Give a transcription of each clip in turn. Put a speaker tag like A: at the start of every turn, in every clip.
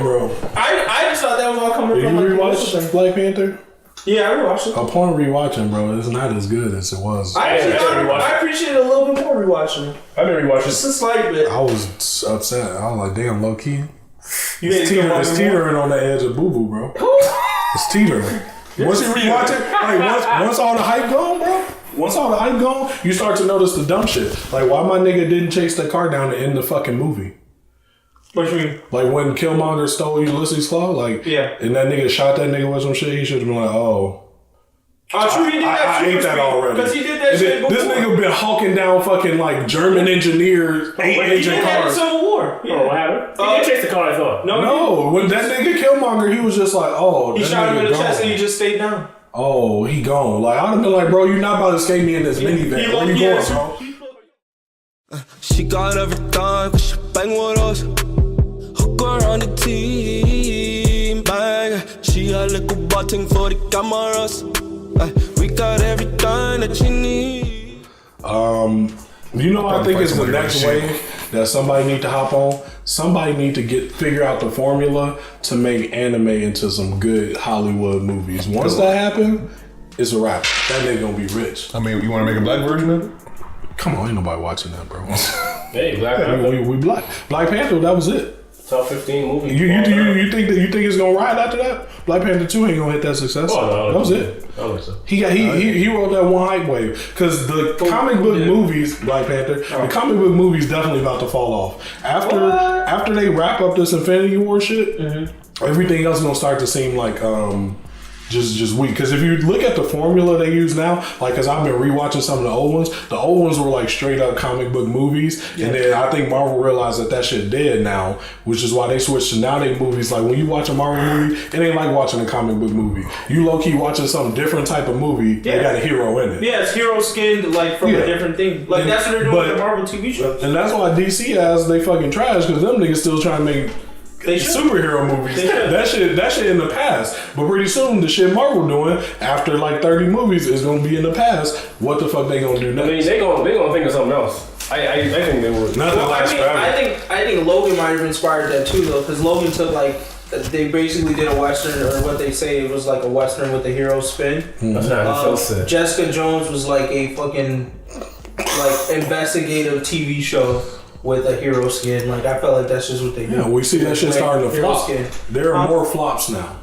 A: Bro.
B: I just thought that was all coming from.
A: Did you rewatch Black Panther?
B: Yeah, I rewatched it.
A: Upon rewatching, bro, it's not as good as it was.
B: I appreciate it a little bit more rewatching.
C: I didn't rewatch it.
B: Just a slight bit.
A: I was upset. I was like, damn, low key.
B: It's
A: teetering on the edge of boo boo, bro. It's teetering. Once you rewatch it, like once all the hype gone, bro. Once all the hype gone, you start to notice the dumb shit. Like why my nigga didn't chase the car down to end the fucking movie.
B: What you mean?
A: Like when Killmonger stole Ulysses' claw, like and that nigga shot that nigga with some shit, he should have been like, oh.
B: True, he did that.
A: I ate that already.
B: Because he did that shit before.
A: This nigga been hawking down fucking like German engineers, 8-engine cars.
B: Civil War.
C: Yeah. Oh, what happened? He didn't chase the car, I thought.
A: No, when that nigga Killmonger, he was just like, oh.
B: He shot him in the chest and he just stayed down.
A: Oh, he gone. Like, I'd have been like, bro, you're not about to escape me in this minivan. Where you going, bro?
D: She got everything, cause she bang with us. Hook her on the team, bang. She a little button for the cameras. We got everything that you need.
A: You know, I think it's the next wave that somebody need to hop on. Somebody need to figure out the formula to make anime into some good Hollywood movies. Once that happen, it's a wrap. That nigga gonna be rich.
E: I mean, you want to make a black version of it?
A: Come on, ain't nobody watching that, bro.
C: Hey, Black Panther.
A: We Black Panther. That was it.
C: Top 15 movie.
A: You think it's gonna ride after that? Black Panther 2 ain't gonna hit that success.
C: Oh, no,
A: that was it.
C: I don't think so.
A: He rode that one hype wave because the comic book movies, Black Panther, the comic book movies definitely about to fall off after they wrap up this Infinity War shit. Everything else is gonna start to seem like just weak. Because if you look at the formula they use now, like, because I've been rewatching some of the old ones were like straight up comic book movies, and then I think Marvel realized that shit dead now, which is why they switched to now they movies. Like when you watch a Marvel movie, it ain't like watching a comic book movie. You low key watching some different type of movie. They got a hero in it.
B: Yeah, it's hero skinned like from a different thing. Like that's what they're doing with the Marvel TV shows.
A: And that's why DC has they fucking trash, because them niggas still trying to make superhero movies. That shit in the past. But pretty soon the shit Marvel doing after like 30 movies is gonna be in the past. What the fuck they gonna do next?
C: I mean, they gonna think of something else. I think they would.
A: Nothing lasts forever.
B: I think Logan might have inspired that too though, because Logan took like they basically did a western, or what they say it was like a western with a hero spin.
C: That's not so sick.
B: Jessica Jones was like a fucking like investigative TV show with a hero skin. Like I felt like that's just what they do.
A: Yeah, we see that shit starting to flop. There are more flops now.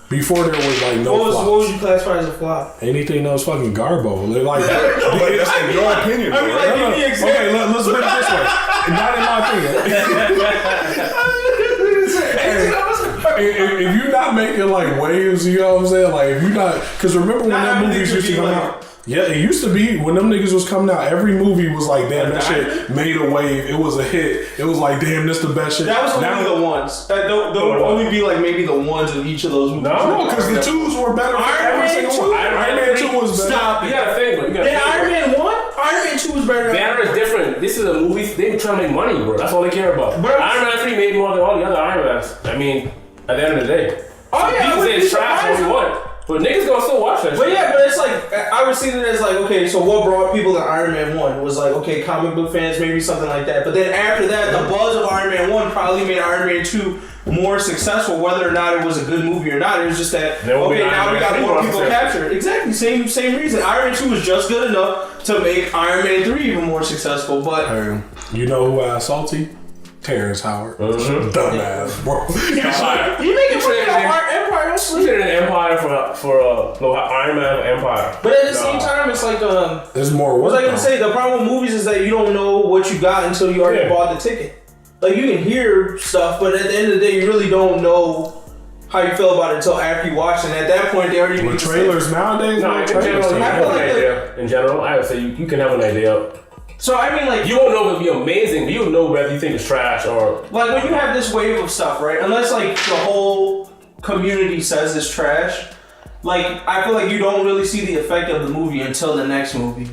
A: Before there was like no flops.
B: What would you classify as a flop?
A: Anything that was fucking garbo. They're like
E: But that's in your opinion.
B: I mean, like, give me an example.
A: Okay, let's put it this way. Not in my opinion. If you're not making like waves, you know what I'm saying? Like if you're not, because remember when that movie used to come out? Yeah, it used to be when them niggas was coming out. Every movie was like, damn, that shit made a wave. It was a hit. It was like, damn, this the best shit.
B: That was only the ones. That would only be like maybe the ones of each of those movies.
A: No, because the twos were better. Iron Man 2. Iron Man 2 was better.
B: Stop.
C: You gotta think.
B: Then Iron Man 1? Iron Man 2 was better.
C: Banner is different. This is a movie. They trying to make money, bro. That's all they care about. Iron Man 3 made more than all the other Iron Mans. I mean, at the end of the day.
B: Oh yeah,
C: you can say it's trash all you want. But niggas gonna still watch that shit.
B: But yeah, but it's like, I was seeing it as like, okay, so what brought people to Iron Man 1? It was like, okay, comic book fans, maybe something like that. But then after that, the buzz of Iron Man 1 probably made Iron Man 2 more successful, whether or not it was a good movie or not. It was just that, okay, now we got more people captured. Exactly, same reason. Iron Man 2 was just good enough to make Iron Man 3 even more successful, but...
A: You know who asked Salty? Terrence Howard. Dumbass, bro.
B: You make it for Empire.
C: You did an Empire for Iron Man Empire.
B: But at the same time, it's like
A: there's more work.
B: What was I gonna say? The problem with movies is that you don't know what you got until you already bought the ticket. Like you can hear stuff, but at the end of the day, you really don't know how you feel about it until after you watch it. And at that point, they already
A: with trailers nowadays.
C: No, in general, I would say you can have an idea.
B: So I mean, like
C: you won't know if it'll be amazing, but you'll know whether you think it's trash or
B: like when you have this wave of stuff, right? Unless like the whole community says it's trash, like I feel like you don't really see the effect of the movie until the next movie.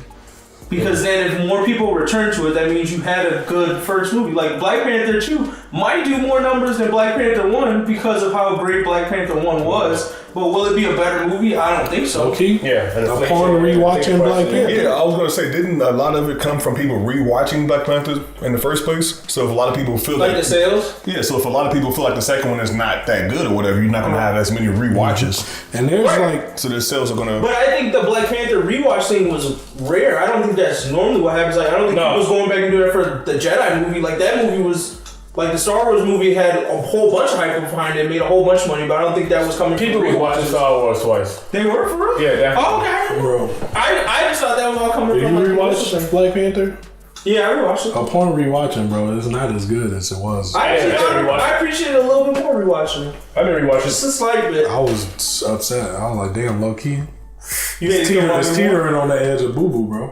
B: Because then if more people return to it, that means you had a good first movie. Like Black Panther 2 might do more numbers than Black Panther 1 because of how great Black Panther 1 was. But will it be a better movie? I don't think so.
A: Okay.
C: Yeah.
A: Upon rewatching Black Panther.
E: Yeah, I was gonna say, didn't a lot of it come from people rewatching Black Panther in the first place? So if a lot of people feel
B: Like the sales?
E: yeah, so if a lot of people feel like the second one is not that good or whatever, you're not gonna have as many rewatches.
A: And there's like,
E: So the sales are gonna.
B: But I think the Black Panther rewatch thing was rare. I don't think that's normally what happens. Like, I don't think people's going back and doing it for the Jedi movie. Like, that movie was... Like, the Star Wars movie had a whole bunch of hype behind it, made a whole bunch of money, but I don't think that was coming
C: People
B: from
C: were watching Star Wars twice.
B: They were, for real?
C: Yeah, definitely.
B: Oh, okay.
A: bro.
B: I just thought that was all coming
A: Did
B: from...
A: you
B: like,
A: rewatch Black Panther?
B: Yeah, I rewatched it.
A: Upon rewatching, bro, it's not as good as it was.
B: I appreciate it a little bit more rewatching it.
C: I didn't rewatch
B: Just
C: it.
B: a slight bit.
A: I was upset. I was like, damn, low key.
B: It's
A: It's teetering on the edge of boo boo, bro.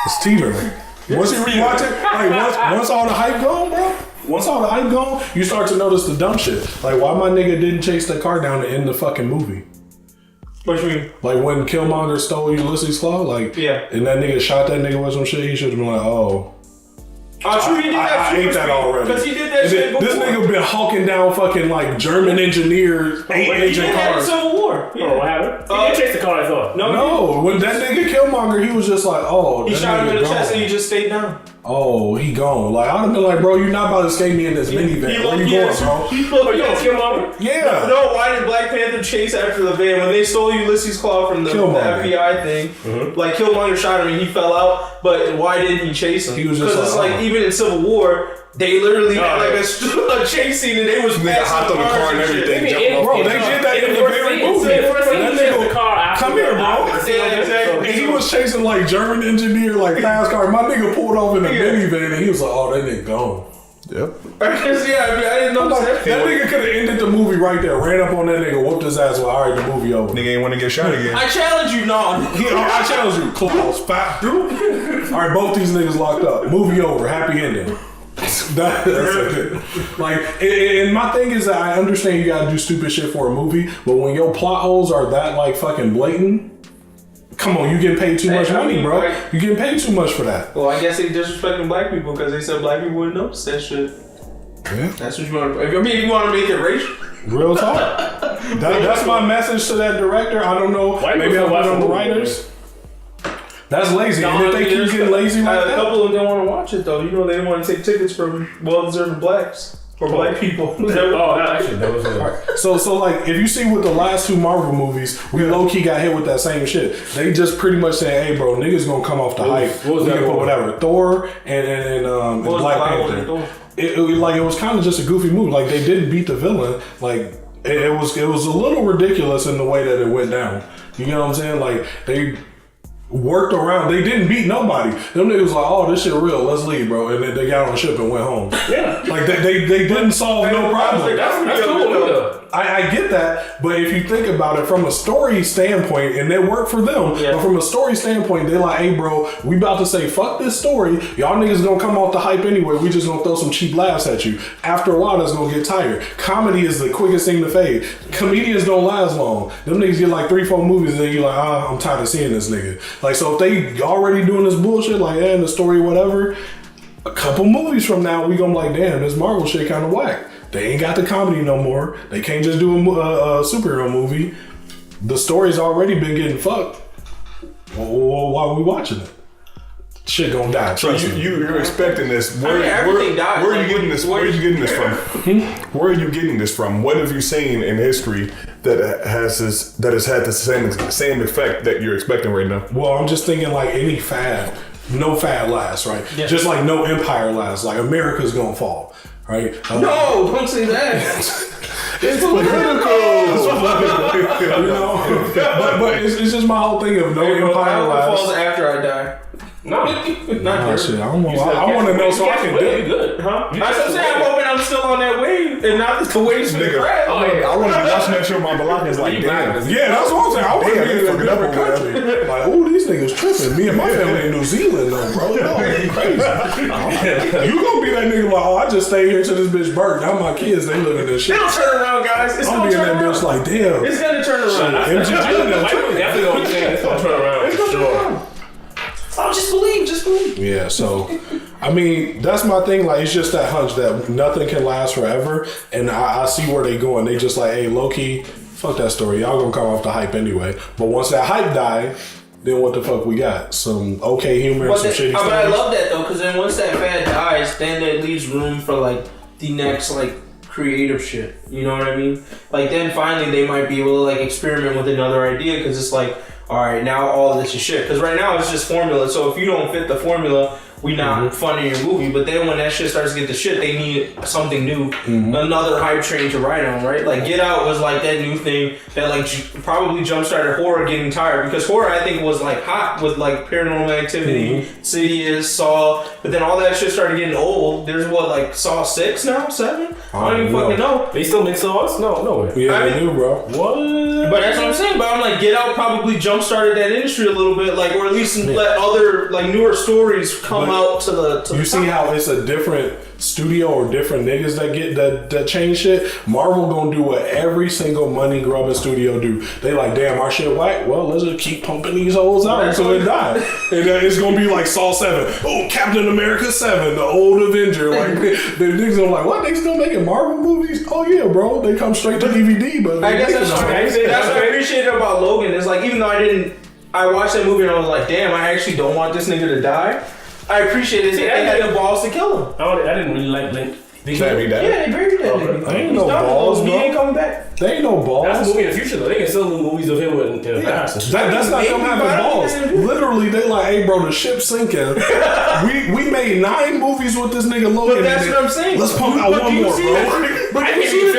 A: It's teetering. Once you rewatch it, like once all the hype gone, bro. Once all the hype gone, you start to notice the dumb shit. Like, why my nigga didn't chase the car down to end the fucking movie?
B: What you mean?
A: Like, when Killmonger stole Ulysses' Claw, like,
B: Yeah.
A: and that nigga shot that nigga with some shit, he should have been like, oh.
B: Oh, true, he did that.
A: I ate that already.
B: Because he did that
A: And
B: shit
A: then
B: before.
A: this nigga been hawking down fucking, like, German engineers,
B: He did
A: engine
B: that in
A: cars.
B: Civil War.
C: Oh, what happened? He didn't chase the car, I thought.
A: No, when that nigga Killmonger, he was just like, oh,
B: He
A: that
B: shot him in
A: nigga
B: the chest
A: gone.
B: and he just stayed down.
A: Oh, he gone. Like, I'd have been like, bro, you're not about to escape me in this minivan. Where you going, bro?
C: Oh, you don't kill Killmonger?
A: Yeah.
B: No, why did Black Panther chase after the van when they stole Ulysses' Claw from the FBI thing? Like, Killmonger shot him and he fell out, but why didn't he chase him?
A: He was just
B: because it's
A: like,
B: like, even in Civil War, they literally had like a chase scene and they was
E: Nigga hopped on the car and everything. jumping off
A: Bro,
E: the
A: they
E: car.
A: did that in the very movie. That nigga, come here, bro.
B: Yeah, exactly.
A: And he was chasing like German engineer, like fast car. My nigga pulled off in a minivan and he was like, oh, that nigga gone.
E: Yep.
B: Yeah, I didn't know that.
A: That nigga could have ended the movie right there, ran up on that nigga, whooped his ass. Well, all right, the movie over.
E: Nigga ain't want to get shot again.
B: I challenge you, non.
A: I challenge you, Klaus. All right, both these niggas locked up. Movie over, happy ending. That's it. Like, and my thing is that I understand you gotta do stupid shit for a movie, but when your plot holes are that like fucking blatant, come on, you getting paid too much money, bro. You getting paid too much for that.
B: Well, I guess they disrespecting black people because they said black people wouldn't notice that shit.
A: Yeah.
B: That's what you want to. I mean, if you want to make it racial.
A: Real talk. That's my message to that director. I don't know. Maybe I'll put on the writers. That's lazy. And if they keep getting lazy like
B: a
A: that,
B: couple of them didn't want to watch it though. You know, they didn't want to take tickets from well-deserving blacks or black people.
C: that was
A: So like, if you see with the last two Marvel movies, we low key got hit with that same shit. They just pretty much saying, "Hey, bro, niggas gonna come off the hype.
C: What was
A: we
C: that
A: can put
C: one?
A: whatever." Thor and Black Panther. It was kind of just a goofy movie. Like, they didn't beat the villain. Like, it was a little ridiculous in the way that it went down. You know what I'm saying? Like, they worked around. They didn't beat nobody. Them niggas like, oh, this shit real. Let's leave, bro. And then they got on the ship and went home.
C: Yeah.
A: Like, they didn't solve no problem.
C: That's cool.
A: I get that, but if you think about it from a story standpoint, and it worked for them, but from a story standpoint, they're like, hey, bro, we about to say, fuck this story. Y'all niggas gonna come off the hype anyway. We just gonna throw some cheap laughs at you. After a while, that's gonna get tired. Comedy is the quickest thing to fade. Comedians don't last long. Them niggas get like 3-4 movies, and then you're like, I'm tired of seeing this nigga. Like, so if they already doing this bullshit, like, in the story, whatever, a couple movies from now, we gonna be like, damn, this Marvel shit kind of whack. They ain't got the comedy no more. They can't just do a superhero movie. The story's already been getting fucked. Well, why are we watching it? Shit gonna die.
E: So you're expecting this? Where are you getting this? Where are you getting this from? Where are you getting this from? What have you seen in history that has had the same effect that you're expecting right now?
A: Well, I'm just thinking like any fad. No fad lasts, right? Yeah. Just like no empire lasts. Like, America's gonna fall. Right?
B: No, don't say that.
A: It's political. You know? But it's just my whole thing of no empire lasts.
B: Falls after I die.
C: No,
B: not
A: shit. I want to know so I can do it.
C: Good, huh?
B: I'm hoping I'm still on that wave and not the waves for the crap.
E: I want to be watching that show. My Balak is like, damn.
A: Yeah, that's what I'm saying. I want to be in a different country. Like, oh, these niggas tripping. Me and my family in New Zealand, though, bro. No, you crazy. You gonna be that nigga like, oh, I just stayed here till this bitch burnt. Now my kids, they look at this shit.
B: It'll turn around, guys. It's
A: I'm
B: gonna
A: being
B: turn
A: that
B: around.
A: bitch like, damn.
B: It's gonna turn around.
C: Definitely gonna be saying it's gonna turn around.
B: It's gonna turn around. I'm just just believe.
A: Yeah, so I mean, that's my thing. Like, it's just that hunch that nothing can last forever, and I see where they going. They just like, hey, low key, fuck that story. Y'all gonna come off the hype anyway. But once that hype died, then what the fuck we got? Some okay humor and some shitty
B: But I love that though, because then once that fad dies, then it leaves room for like the next like creative shit. You know what I mean? Like then finally they might be able to like experiment with another idea, because it's like, all right, now all of this is shit. Because right now it's just formula. So if you don't fit the formula, we not funding your movie. But then when that shit starts to get the shit, they need something new, another hype train to ride on, right? Like Get Out was like that new thing that like probably jump started horror getting tired, because horror I think was like hot with like Paranormal Activity, Insidious, Saw, but then all that shit started getting old. There's what, like Saw 6 now, 7? I don't even fucking know.
C: They still make Saws? No way.
A: Yeah, they do, bro.
C: What?
B: But that's what I'm saying. But I'm like, Get Out probably jump started that industry a little bit, like, or at least let other like newer stories come out to the.
A: You see how it's a different studio or different niggas that get that change shit. Marvel gonna do what every single money grubbing studio do. They like, damn, our shit white. Well, let's just keep pumping these hoes out until they die. And it's gonna be like Saw 7. Oh, Captain America 7, the old Avenger. Like the niggas are like, what? They still making Marvel movies? Oh yeah, bro. They come straight to DVD. But
B: I guess that's what I appreciate about Logan. Is like, even though I watched that movie and I was like, damn, I actually don't want this nigga to die. I appreciate it. They had the balls to kill him.
C: I didn't really like Blink.
B: Yeah, they buried that nigga.
A: They ain't no balls,
B: He
A: bro.
B: ain't coming back.
A: They ain't no balls.
C: That's a movie in the future though. They can still do movies of him in the past.
A: That's not them having balls. Literally, they like, hey, bro, the ship's sinking. we made 9 movies with this nigga Logan.
B: But that's what I'm saying.
A: Let's pump out one more, bro.
B: But you see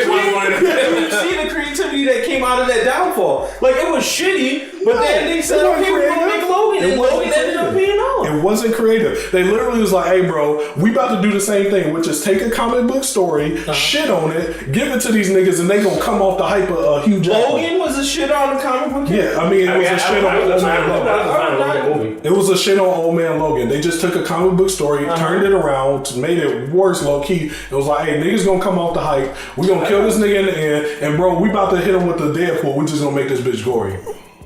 B: the creativity that came out of that downfall. Like, it was shitty, but then they said, okay, we're gonna make Logan, and Logan ended up being on.
A: It wasn't creative. They literally was like, hey, bro, we about to do the same thing, which is take a comic book story, shit on it, give it to these niggas, and they gonna come off the hype of Hugh Jackman.
B: Logan was a shit on the comic book.
A: Yeah, I mean, it was a shit on Old Man Logan. It was a shit on Old Man Logan. They just took a comic book story, turned it around, made it worse, low key. It was like, hey, niggas gonna come off the hype. We gonna kill this nigga in the end, and bro, we about to hit him with the Deadpool. We just gonna make this bitch gory.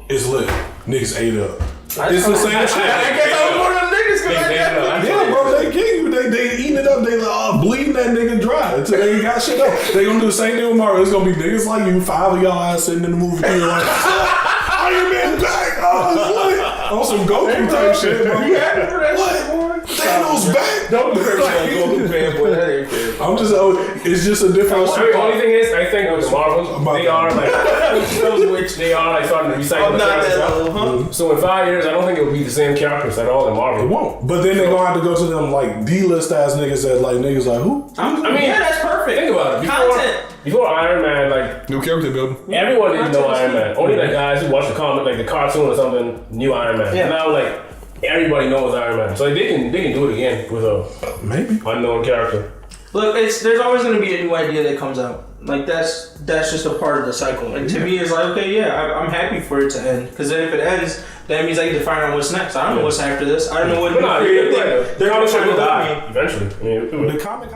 A: It's lit. Niggas ate up. It's the same shit.
B: I guess I was one of them niggas.
A: Yeah, bro, they get you. They eating it up. They bleeding that nigga dry until they ain't got shit up. They gonna do the same thing with Marvel. It's gonna be niggas like you, 5 of y'all ass sitting in the movie theater like, Iron Man back. Oh, it's lit. On some Goku type shit, bro.
B: You happy for that shit, boy?
A: Thanos back.
B: Don't do that. Goku fan, boy. That ain't fair.
A: I'm just, it's just a different.
C: The only thing is, I think with the Marvels, they are like starting to recycle the characters. So in 5 years, I don't think it will be the same characters at all in Marvel.
A: It won't. But then they're gonna have to go to them like D-list ass niggas that like niggas like who?
C: I mean,
B: yeah, that's perfect.
C: Think about it. Before Iron Man, like
E: new character building.
C: Everyone didn't know Iron Man. Only the guys who watch the comic, like the cartoon or something, knew Iron Man. Yeah. Now like everybody knows Iron Man, so like, they can do it again with a
A: maybe
C: unknown character.
B: Look, there's always going to be a new idea that comes out. Like that's just a part of the cycle. And to me, it's like, okay, yeah, I'm happy for it to end, because then if it ends, that means I get to find out what's next. I don't know what's after this. I don't know what new creative thing.
C: They're probably going to die eventually. I mean,
A: the comic.